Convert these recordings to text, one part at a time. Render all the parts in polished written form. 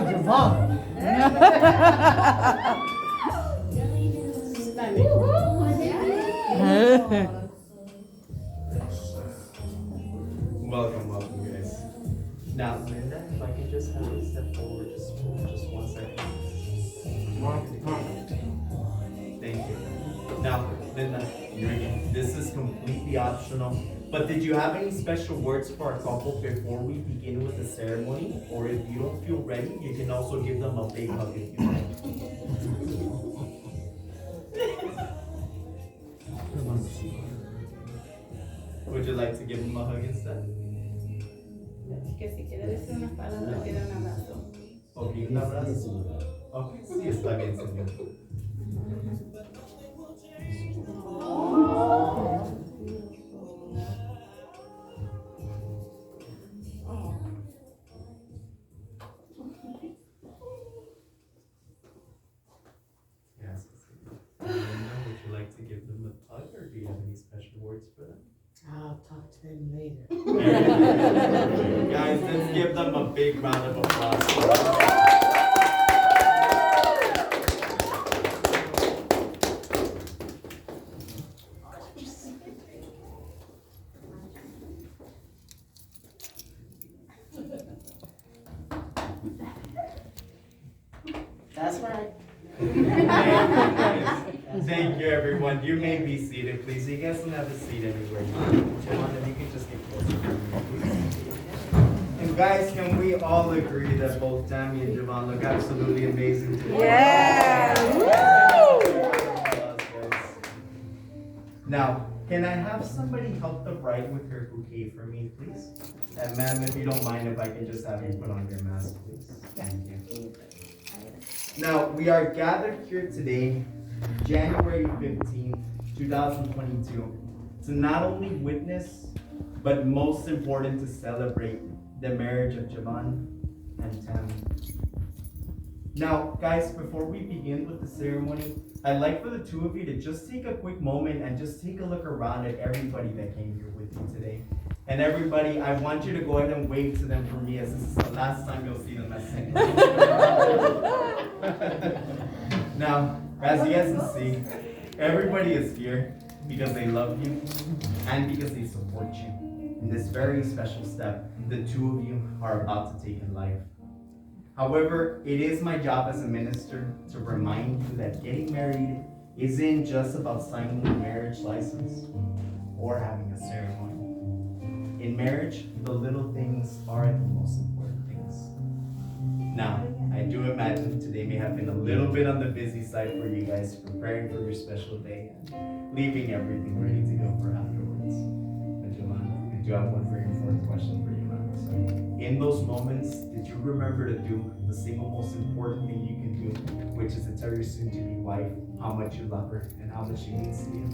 javon. Welcome, guys. Now, Linda, if I could just have you step forward just 1 second. Thank you. Now, Linda, this is completely optional, but did you have any special words for our couple before we begin with the ceremony? Or if you don't feel ready, you can also give them a big hug if you like. Would you like to give them a hug instead? Que si quiere decir unas palabras, quiere un abrazo. Ok, un abrazo. Ok, sí, está bien, señor. Yes. Linda, would you like to give them a hug, or do you have any special words for them? I'll talk to them later. Guys, let's give them a big round of applause. That's right. Thank you, everyone. You may be seated, please. You guys can have a seat anywhere. John, if you can just get closer to me, please. And guys, can we all agree that both Tammy and Javon look absolutely amazing today? Yeah. Now, can I have somebody help the bride with her bouquet for me, please? And ma'am, if you don't mind, if I can just have you put on your mask, please. Thank you. Now, we are gathered here today, January 15th, 2022, to not only witness, but most important, to celebrate the marriage of Javon and Tammy. Now, guys, before we begin with the ceremony, I'd like for the two of you to just take a quick moment and just take a look around at everybody that came here with you today. And everybody, I want you to go ahead and wave to them for me, as this is the last time you'll see them as singles. Now, as you guys can see, everybody is here because they love you and because they support you in this very special step the two of you are about to take in life. However, it is my job as a minister to remind you that getting married isn't just about signing a marriage license or having a ceremony. In marriage, the little things are the most important things. Now, I do imagine today may have been a little bit on the busy side for you guys, preparing for your special day and leaving everything ready to go for afterwards. But Joanna, I do have one very important question for you, man. So, in those moments, did you remember to do the single most important thing you can do, which is to tell your soon-to-be wife how much you love her and how much she means to you?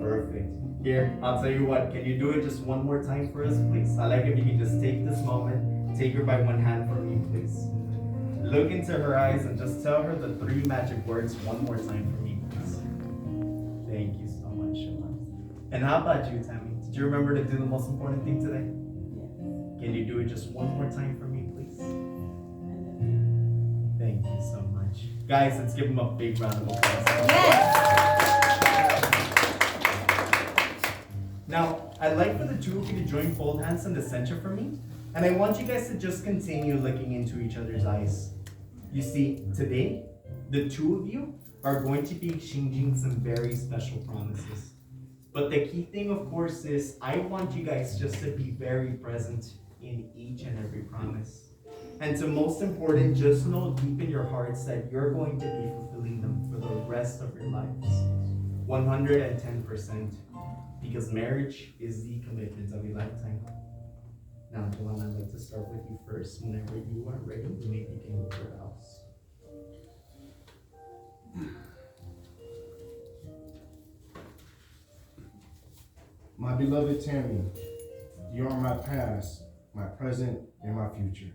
Perfect. Here, I'll tell you what, can you do it just one more time for us, please? I like if you can just take this moment, take her by one hand for me, please. Look into her eyes and just tell her the 3 magic words one more time for me, please. Thank you so much, Shalom. And how about you, Tammy? Did you remember to do the most important thing today? Yes. Can you do it just one more time for me, please? Thank you so much. Guys, let's give them a big round of applause. Yes! Now, I'd like for the two of you to join both hands in the center for me, and I want you guys to just continue looking into each other's eyes. You see, today, the two of you are going to be exchanging some very special promises. But the key thing, of course, is I want you guys just to be very present in each and every promise. And to most important, just know deep in your hearts that you're going to be fulfilling them for the rest of your lives. 110%. Because marriage is the commitment of a lifetime. Now, Joanna, I'd like to start with you first. Whenever you are ready, you may begin with your vows. My beloved Tammy, you are my past, my present, and my future.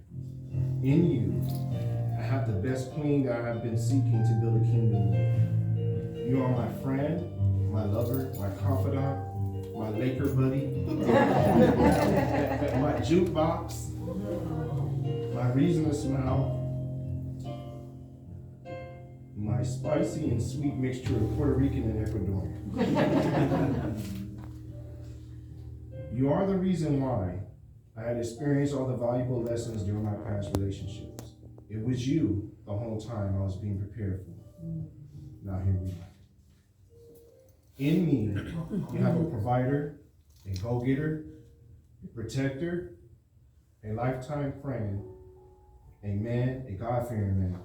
In you, I have the best queen that I have been seeking to build a kingdom with. You are my friend, my lover, my confidant, my Laker buddy, my jukebox, my my reason to smile, my spicy and sweet mixture of Puerto Rican and Ecuadorian. You are the reason why I had experienced all the valuable lessons during my past relationships. It was you the whole time I was being prepared for. Now here we are. In me, you have a provider, a go-getter, a protector, a lifetime friend, a man, a God-fearing man,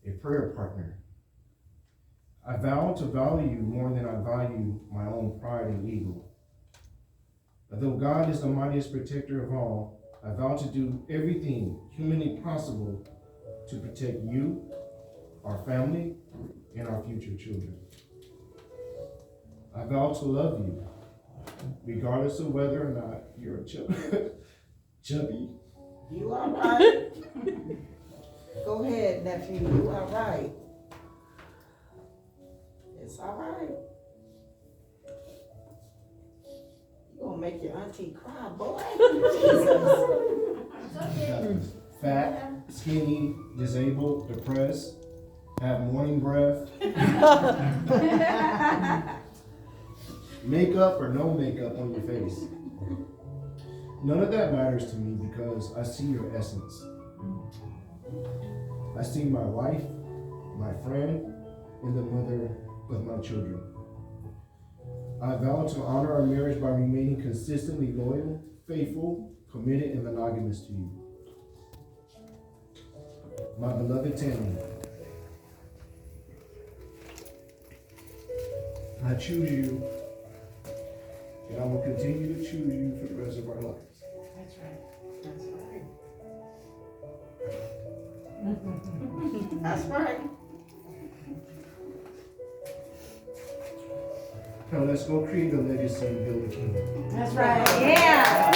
a prayer partner. I vow to value you more than I value my own pride and ego. Although God is the mightiest protector of all, I vow to do everything humanly possible to protect you, our family, and our future children. I vow to love you, regardless of whether or not you're chubby. You all right? Go ahead, nephew. You all right? It's all right. You gonna make your auntie cry, boy. Jesus. Fat, skinny, disabled, depressed, have morning breath, makeup or no makeup on your face. None of that matters to me because I see your essence. I see my wife, my friend, and the mother of my children. I vow to honor our marriage by remaining consistently loyal, faithful, committed, and monogamous to you. My beloved Tammy, I choose you, and I will continue to choose you for the rest of our lives. That's right. That's right. That's right. Now let's go create a legacy and build a kingdom. That's right. Yeah.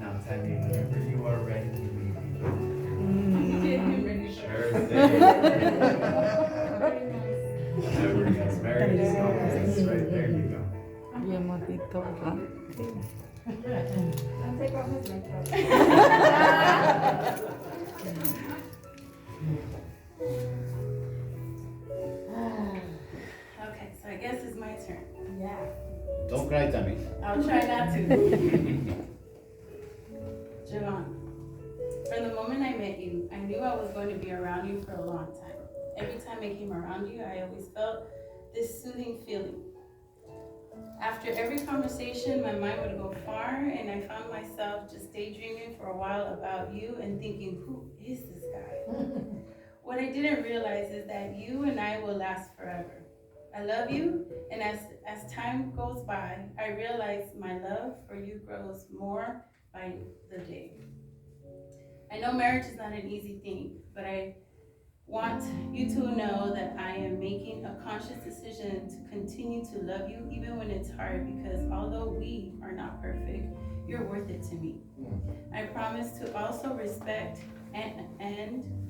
Now, Tammy, whenever you are ready, you may be. Sure thing. There we go. Very nice. Right there you go. Bien bonito, ¿verdad? Don't take off his makeup. Okay, so I guess it's my turn. Yeah. Don't cry, Tammy. I'll try not to. Javon, from the moment I met you, I knew I was going to be around you for a long time. Every time I came around you, I always felt this soothing feeling. After every conversation, my mind would go far, and I found myself just daydreaming for a while about you and thinking, who is this guy? What I didn't realize is that you and I will last forever. I love you, and as time goes by, I realize my love for you grows more by the day. I know marriage is not an easy thing, but I want you to know that I am making a conscious decision to continue to love you even when it's hard, because although we are not perfect, you're worth it to me. I promise to also respect and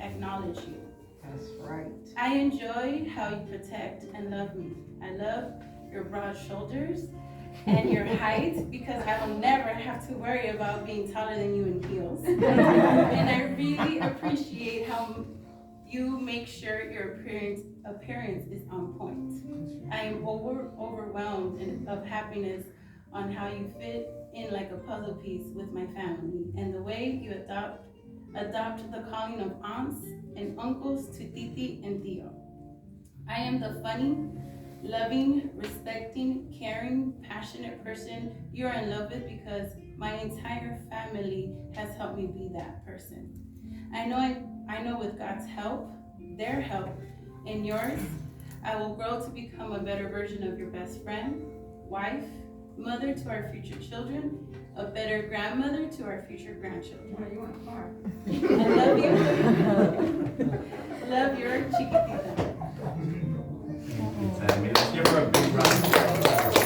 acknowledge you. That's right. I enjoy how you protect and love me. I love your broad shoulders and your height, because I will never have to worry about being taller than you in heels. And I really appreciate how you make sure your appearance is on point. I am overwhelmed of happiness on how you fit in like a puzzle piece with my family, and the way you adopt the calling of aunts and uncles to Titi and Tio. I am the funny, loving, respecting, caring, passionate person you are in love with, because my entire family has helped me be that person. I know with God's help, their help, and yours, I will grow to become a better version of your best friend, wife, mother to our future children, a better grandmother to our future grandchildren. Well, you want far. I love you. Love your chiquitita. Tammy, let's give her a big round of applause.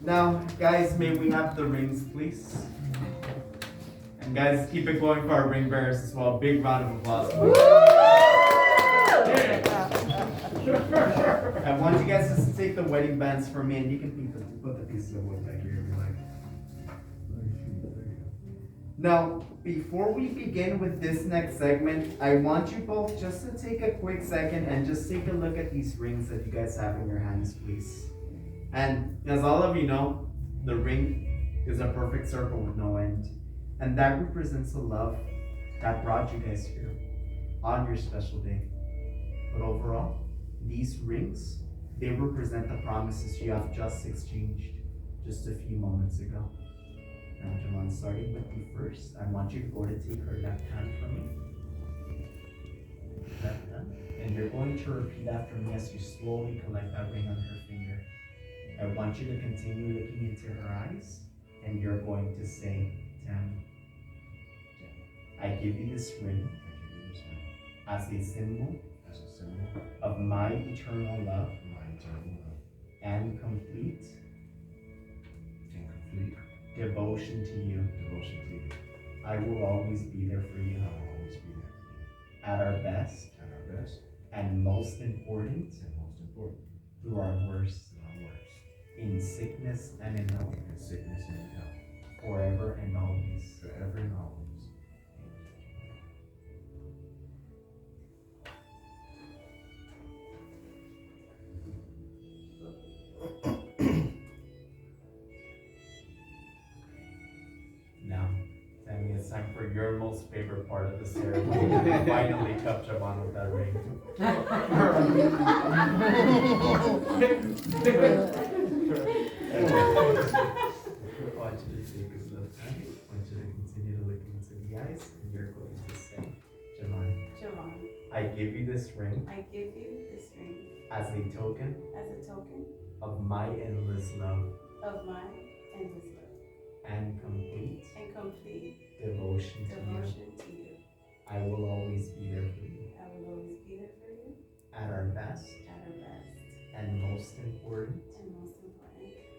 Now, guys, may we have the rings, please? And guys, keep it going for our ring bearers as well. Big round of applause. Yeah. Have want you guys just to take the wedding bands from me, and you can put the pieces of wood back here if you like. Now, before we begin with this next segment, I want you both just to take a quick second and just take a look at these rings that you guys have in your hands, please. And as all of you know, the ring is a perfect circle with no end. And that represents the love that brought you guys here on your special day. But overall, these rings, they represent the promises you have just exchanged just a few moments ago. Now, Javon, starting with you first, I want you to go to take her left hand from me. Left hand. And you're going to repeat after me as you slowly collect that ring on her finger. I want you to continue looking into her eyes, and you're going to say, Tammy, I give you this ring as a symbol of my eternal love and complete devotion to you. I will always be there for you. At our best. And most important. Through our worst. In sickness and in health. Forever and always. Now, Tammy, it's time for your most favorite part of the ceremony. Finally cup Javon with that ring. I want you to take his left hand. I want you to continue to look into the eyes, and you're going to say, Javon, I give you this ring as a token of my endless love and complete devotion to you. I will always be there for you. At our best. And most important.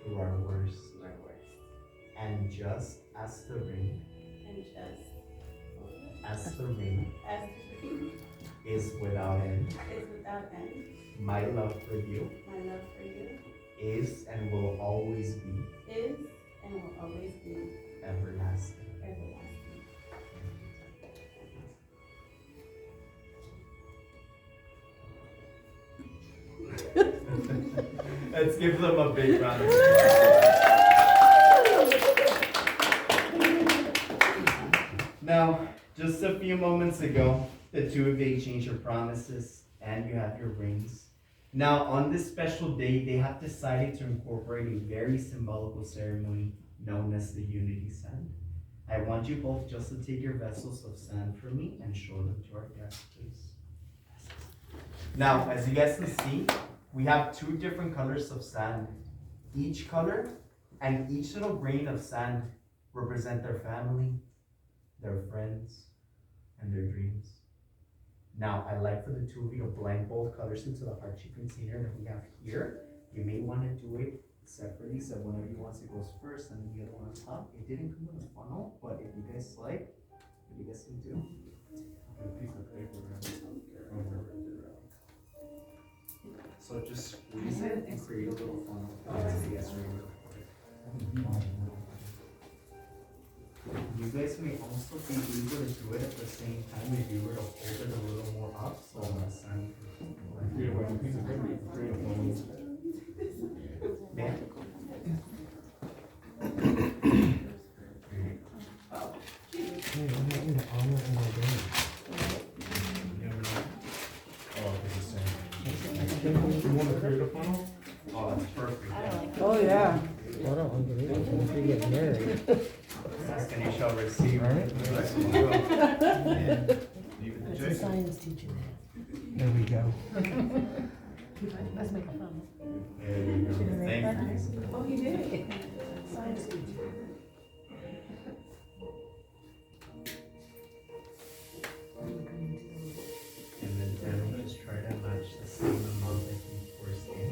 Through our worst. And just as the ring. Is without end. My love for you. Is and will always be. Everlasting. Let's give them a big round of applause. Now, just a few moments ago, the two of you exchanged your promises and you have your rings. Now, on this special day, they have decided to incorporate a very symbolical ceremony known as the unity sand. I want you both just to take your vessels of sand from me and show them to our guests, please. Now, as you guys can see, we have two different colors of sand. Each color and each little grain of sand represent their family, their friends, and their dreams. Now, I'd like for the two of you to blend both colors into the heart-shaped container that we have here. You may want to do it separately, so one of you wants to go first and then the other one on top. It didn't come with a funnel, but if you guys like, what you guys can do? A piece of paper. So just squeeze it and create a little funnel. You guys may also be able to do it at the same time if you were to hold it a little more up, so on the side. Yeah. You want to create a funnel? Oh, that's perfect. Oh, yeah. Ask and you shall receive. It's a science teacher. There we go. Let's make a funnel. There you go. Thank you. Oh, you did? Science teacher. And then Tammy, just try to match the same amount that you forced in.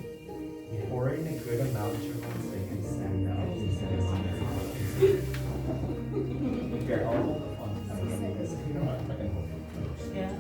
You pour in a good amount, Javon, so you can stand out. Here, I'll hold the funnel. Yeah.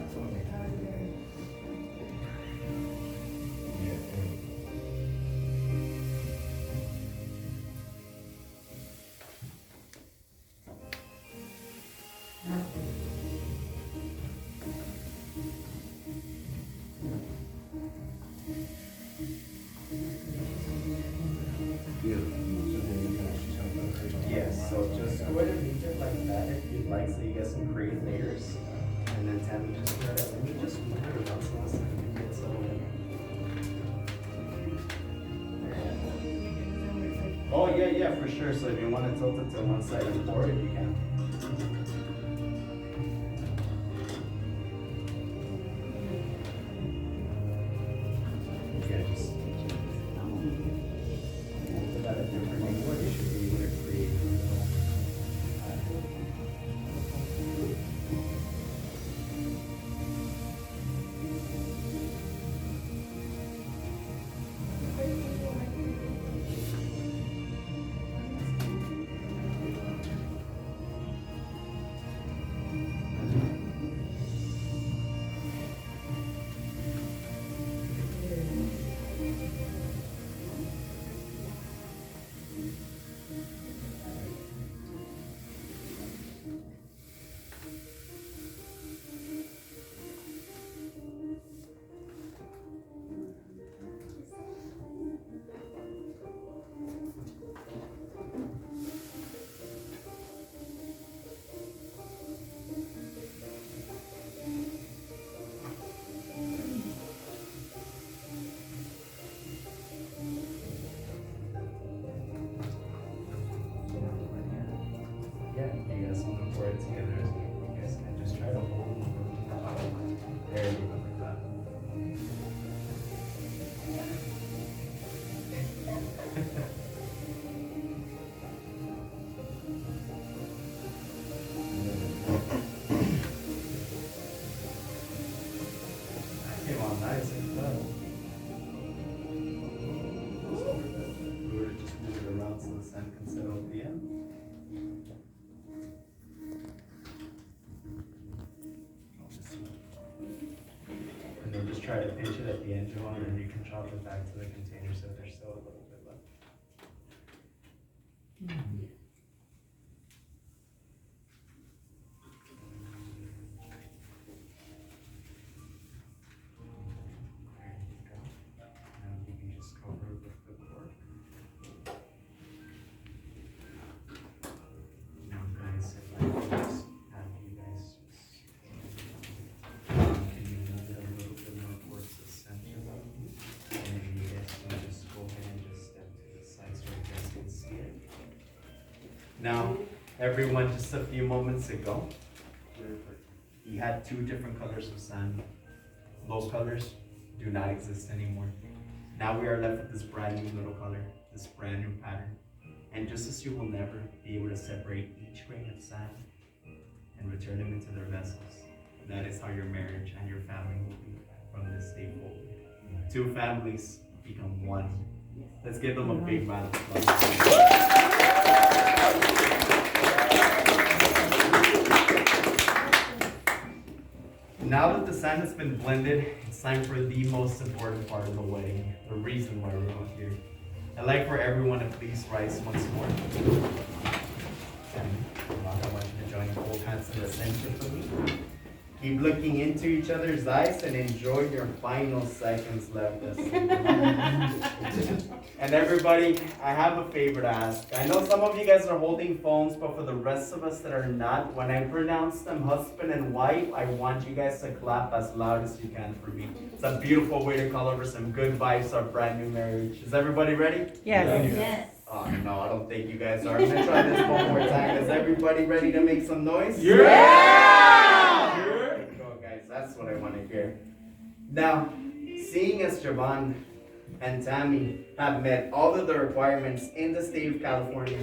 guys can create layers. And then Tammy just let me just put it around so it's not get so. Oh yeah, for sure. So if you want to tilt it to one side and pour it, you can. Yeah, just put that at different angles. You should be able to create a little pattern. Yeah, you guys want to pour it together as well. You guys can just try to hold it. There you go, like that. That came out nice and fun. We were to just move it around so the sun can settle at the end. And then just try to pinch it at the end, Joanne, and then you can chop it back to the container so there's still a little bit left. There you go. Now you can just cover it with the cork. Now guys, if I can just have you guys just can you move it a little bit more towards the center of you? And then you guys can just go ahead and just step to the side so you guys can see it. Now, everyone, just a few moments ago, you had two different colors of sand. Those colors do not exist anymore. Now we are left with this brand new little color, this brand new pattern. And just as you will never be able to separate each grain of sand and return them into their vessels, that is how your marriage and your family will be from this day forward. Two families become one. Let's give them a big round of applause. Now that the sand has been blended, it's time for the most important part of the wedding, the reason why we're all here. I'd like for everyone to please rise once more. And I want you to join both hands to the center for me. Keep looking into each other's eyes and enjoy your final seconds left. And everybody, I have a favor to ask. I know some of you guys are holding phones, but for the rest of us that are not, when I pronounce them husband and wife, I want you guys to clap as loud as you can for me. It's a beautiful way to call over some good vibes of brand new marriage. Is everybody ready? Yes. Yes. Oh no, I don't think you guys are. I'm gonna try this one more time. Is everybody ready to make some noise? Yeah! There you go, guys. That's what I want to hear. Now, seeing as Javon and Tammy have met all of the requirements in the state of California,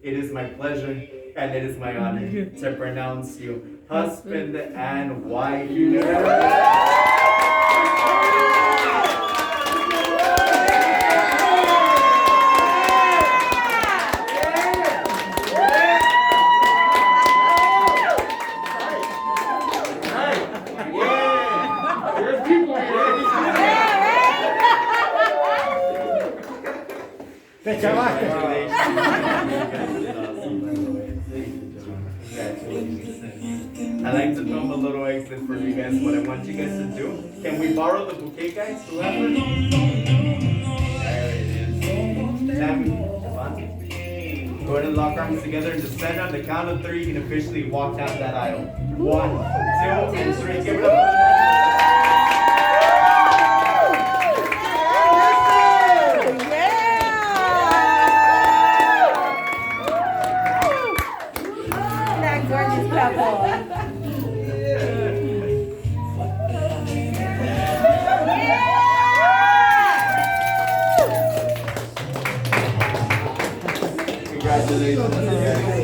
it is my pleasure and it is my honor to pronounce you husband and wife. I like to film a little exit for you guys. What I want you guys to do, can we borrow the bouquet, guys? Whoever. There it is. Tammy, Javon, go Go ahead and lock arms together and descend on the count of 3 and officially walk down that aisle. 1, 2, and 3. Give it up. That gorgeous couple. Congratulations.